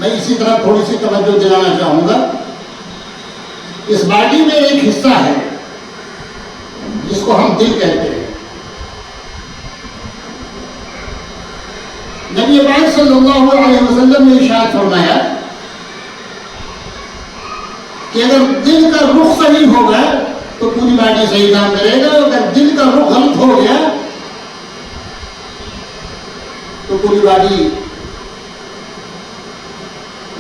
मैं इसी तरह थोड़ी सी तवज्जो दिलाना चाहूंगा। इस बॉडी में एक हिस्सा है जिसको हम दिल कहते हैं। नबी पाक सल्लल्लाहु अलैहि वसल्लम ने इरशाद फरमाया कि अगर दिल का रुख सही होगा तो पूरी बॉडी सही काम करेगा, अगर दिल का रुख गलत हो गया तो पूरी बॉडी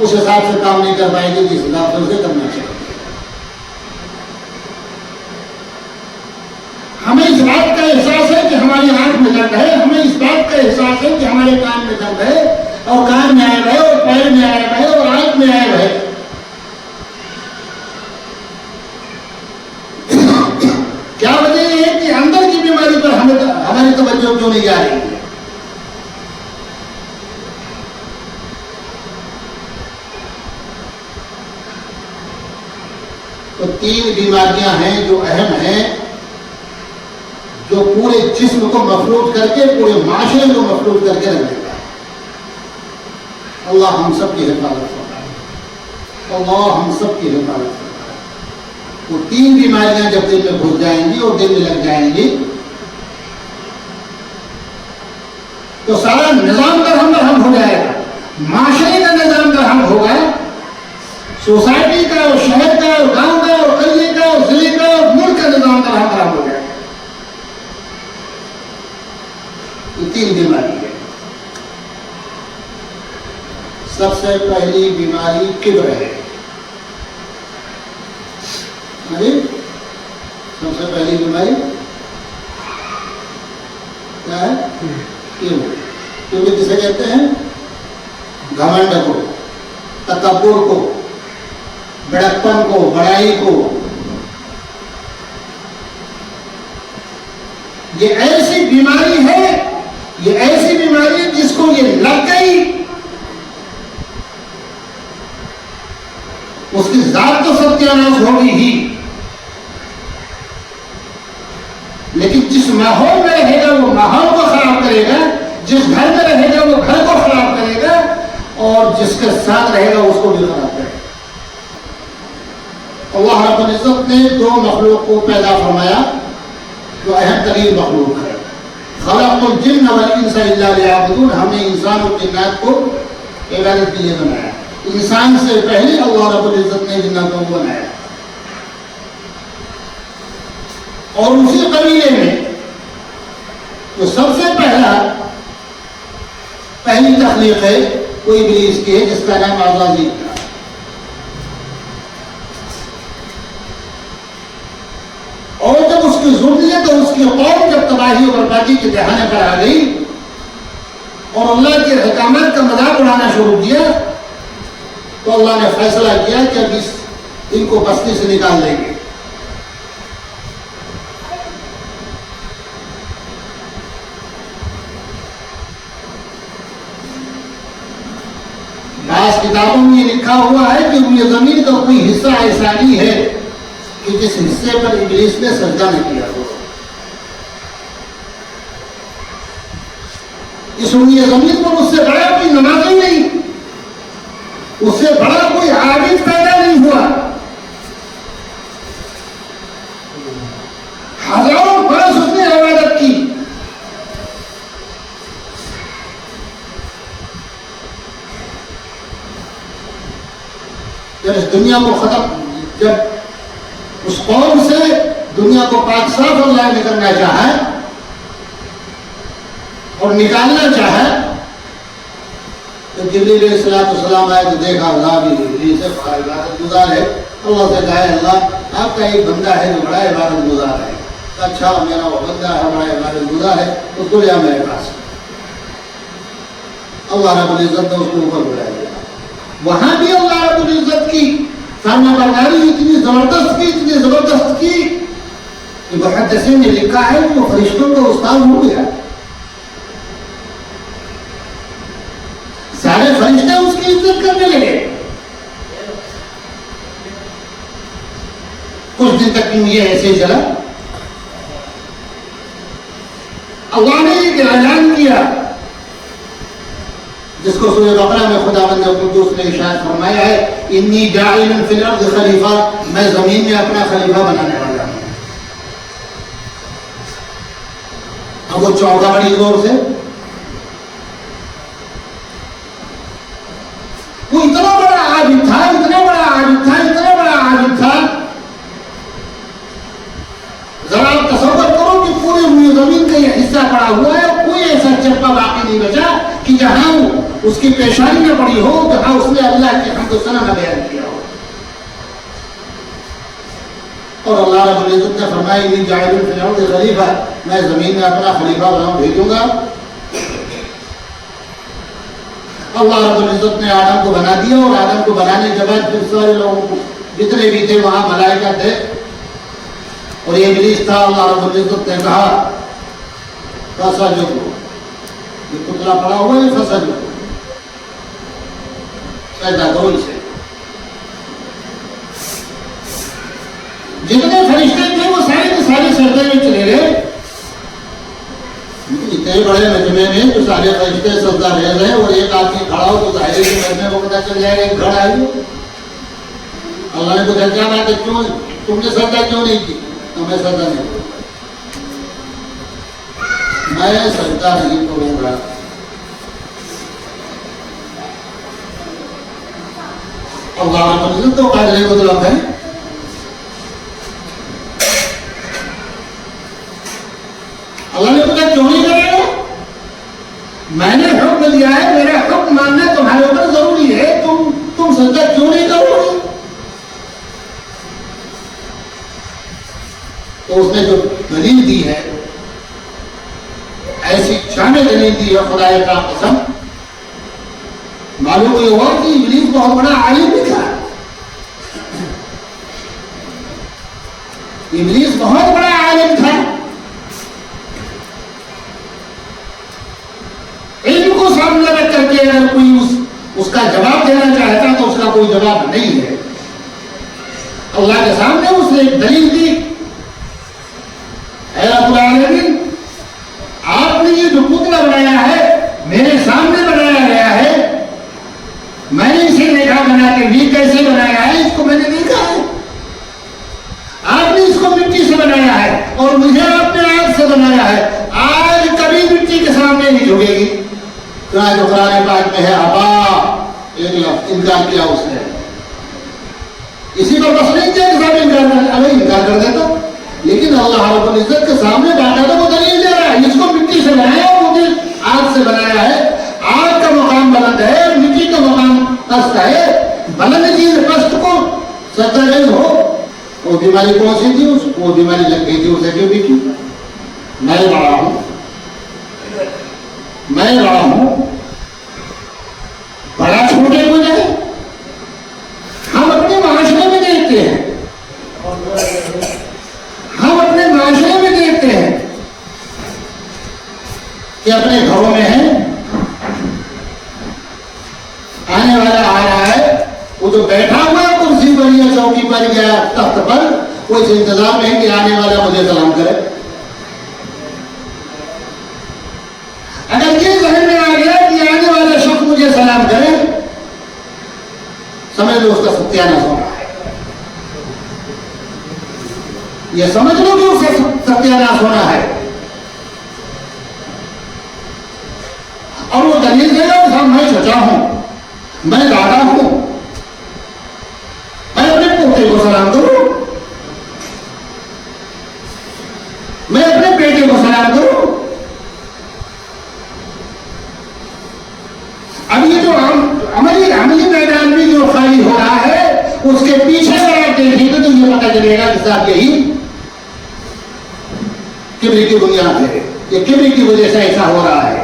उस हिसाब से काम नहीं कर पाएगी जिस हिसाब से उसे करना चाहिए। हमें इस बात का एहसास है कि हमारी आंख में दर्द है, हमें इस बात का एहसास है कि हमारे कान में दर्द है, और कान में आया है, और पैर में आया है, और आंख में आया है। क्या वजह है कि अंदर की बीमारी पर हमारी तवज्जो क्यों नहीं जा रही है? तो 3 बीमारियां हैं जो अहम हैं, जो पूरे जिस्म को मफलूज करके, पूरे माशरे को मफलूज करके रख देता है। अल्लाह हम सब की हिफाजत फरमाए, अल्लाह हम सब की हिफाजत फरमाए। वो 3 बीमारियां जब दिल में घुस जाएंगी और दिल में लग जाएंगी तो सारा निजाम दरहम हो जाएगा, माशरे का निजाम दरहम होगा, सोसाइटी का और शहर का और गांव का और कस्बे का और जिले का और मुल्क का निजाम दरहम हो जाएगा। 3 बीमारी है। सबसे पहली बीमारी किब्र है। अरे सबसे पहली बीमारी क्या है? किब्र किसे कहते हैं? घमंड को, तकब्बुर को, बड़प्पन को, बड़ाई को। ये ऐसी बीमारी है, ये ऐसी बीमारी है जिसको ये लग गई उसकी जात तो सत्यानाश होगी ही, लेकिन जिस माहौल में रहेगा वो माहौल को खराब करेगा, जिस घर में रहेगा वो घर को खराब करेगा, और जिसके साथ रहेगा उसको भी खराब करेगा। अल्लाह रब्बुल इज्जत ने 2 मखलूक को पैदा फरमाया जो अहम तरीन मखलूक है। खलक़ुल जिन्न वल इंसा इल्ला लियअबुदून, हमने इंसान और जिन्नात को इबादत के लिए बनाया। इंसान से पहले अल्लाह रब्बुल इज्जत ने जिन्नातों को बनाया, और उसी कबीले में जो सबसे पहली तख्लीक है वो इब्लीस की है, जिसका नाम अज़ाज़ील था। और जब उसकी ज़ुर्रियत और उसकी कौम जब तबाही और बर्बादी के दहाने पर आ गई और अल्लाह के अहकामात का मजाक उड़ाना शुरू किया, तो अल्लाह ने फैसला किया कि अब इनको बस्ती से निकाल देंगे। बास किताबों में ये लिखा हुआ है कि ये जमीन का कोई हिस्सा ऐसा नहीं है कि जिस हिस्से पर इब्लीस ने सजदा नहीं किया हो। इस जमीन पर उससे बड़ा कोई नमाज़ी नहीं, उससे बड़ा कोई आबिद पैदा नहीं हुआ। हजारों बरस उसने इबादत की, जब इस दुनिया को जब उस कौम से दुनिया को पाक साफ अल्लाह ने करना चाहा और निकालना चाहा, तो जिब्रील अलैहिस्सलाम आए तो देखा अल्लाह भी इब्लीस से बड़ा इबादत गुजार है। अल्लाह से कहा, अल्लाह आपका एक बंदा है जो बड़ा इबादत गुजार है। अच्छा, मेरा वो बंदा है बड़ा इबादत गुजार है, उसको ले मेरे पास। अल्लाह रब्बुल इज्जत ने उसको ऊपर बुला दिया। वहां भी अल्लाह रब्बुल इज्जत की फरमाबरदारी इतनी जबरदस्त की कि मुहद्दिसीन ने लिखा है कि वो फरिश्तों का उस्ताद हो गया। सारे फरिश्ते उसकी इज्जत करने लगे। कुछ दिन तक ये ऐसे चला। अल्लाह ने एक ऐलान किया, जिसको सूरह बकरा में खुदावंद कुद्दूस ने इरशाद फरमाया है, इन्नी जाइलुन फिल अर्द खलीफा, मैं जमीन में अपना खलीफा बनाने वाला हूं। अब वो चौंका बड़ी जोर से, वो इतना बड़ा आबिद था, इतना बड़ा आबिद था, इतना बड़ा आबिद था। जरा आप तसव्वुर करो कि पूरे हुए जमीन का यह हिस्सा पड़ा हुआ है, कोई ऐसा चप्पा बाकी नहीं बचा कि जहां उसकी पेशानी में पड़ी हो, जहां उसने अल्लाह के हम्द सना का बयान किया हो। और अल्लाह रब्बुल इज्जत ने फरमाया, इन्नी जाइलुन फिल अर्द खलीफा, मैं जमीन में अपना खलीफा बनाऊं, भेजूंगा। अल्लाह रब्बुल इज्जत ने आदम को बना दिया, और आदम को बनाने के बाद फिर सारे लोगों को, जितने भी थे वहां मलाइका थे और ये इब्लीस था, अल्लाह रब्बुल इज्जत ने कहा फसजुदू, ये पुतला पड़ा हुआ है, फसजुदू, सजदा करो इसे। जितने फरिश्ते थे वो सारे के सारे सजदे में चले गए। इतने बड़े मजमे में तो सारे फरिश्ते सजदा रह गए, और एक आदमी खड़ा हो तो जाहिर है कि मजमे को पता चल जाएगा कि घर आई। अल्लाह ने पूछा, क्या बात है, क्यों तुमने सजदा क्यों नहीं की? तो मैं सजदा नहीं करूंगा, मैं सजदा नहीं करूंगा। अल्लाह तो काजले को मतलब है। अल्लाह ने पूछा, क्यों नहीं करेगा? मैंने हुक्म दिया है, मेरा हुक्म मानना तुम्हारे ऊपर जरूरी है, तुम सजदा क्यों नहीं करोगे? तो उसने जो दलील दी है, ऐसी शामिल दलील दी है, खुदा का कसम, मालूम ये हुआ कि इब्लीस बहुत बड़ा आलिम भी था। इब्लीस बहुत बड़ा आलिम था। इल्म को सामने रख करके अगर कोई उसका जवाब देना चाहता तो उसका कोई जवाब नहीं है। अल्लाह के सामने उसने एक दलील दी, ऐ रब्बुल आलमीन, आपने ये जो पुतला बनाया है मेरे सामने बनाया गया है, मैंने इसे देखा बना के भी, कैसे बनाया है इसको मैंने देखा है। आपने इसको मिट्टी से बनाया है और मुझे आपने आग से बनाया है। आग कभी मिट्टी के सामने नहीं झुकेगी। जो कुरान पाक में है, अबा, एक लफ्ज इनकार किया उसने, इसी पर बस नहीं किया कि साहब इनकार कर देता। लेकिन अल्लाह रब्बुल इज्जत के सामने बाकायदा वो दलील दे रहा है, इसको मिट्टी से बनाया और मुझे आग से बनाया है। आग का मकाम बुलंद है, मिट्टी का मकाम पस्त है। बुलंद चीज पस्त को सजदा नहीं हो। वो बीमारी कौन सी थी? वो बीमारी लग गई थी, उसे क्यों भी की? मैं बड़ा हूं, मैं बड़ा हूं, बड़ा छोटे को जाए। हम अपने माशरे में देखते हैं, हम अपने माशरे में देखते हैं कि अपने घरों में है, आने वाला आ रहा है, वो जो बैठा हुआ है कुर्सी पर या चौकी पर या तख्त पर, वो इस इंतजार में है कि आने वाला मुझे सलाम करे। अगर ये जहन में आ गया कि आने वाला शख्स मुझे सलाम करे, समझ लो उसका सत्यानाश होना है। ये समझ लो कि उसका सत्यानाश होना है। और वो दलील देगा, साहब मैं चचा हूं, मैं दादा हूं, मैं अपने पोते को सलाम करूं, मैं अपने बेटे को सलाम करूं। अब ये जो अमली मैदान में जो खाली हो रहा है, उसके पीछे अगर आप देखेंगे तो ये पता चलेगा कि साहब यही किब्र की बुनियाद है, ये किब्र की वजह से ऐसा हो रहा है।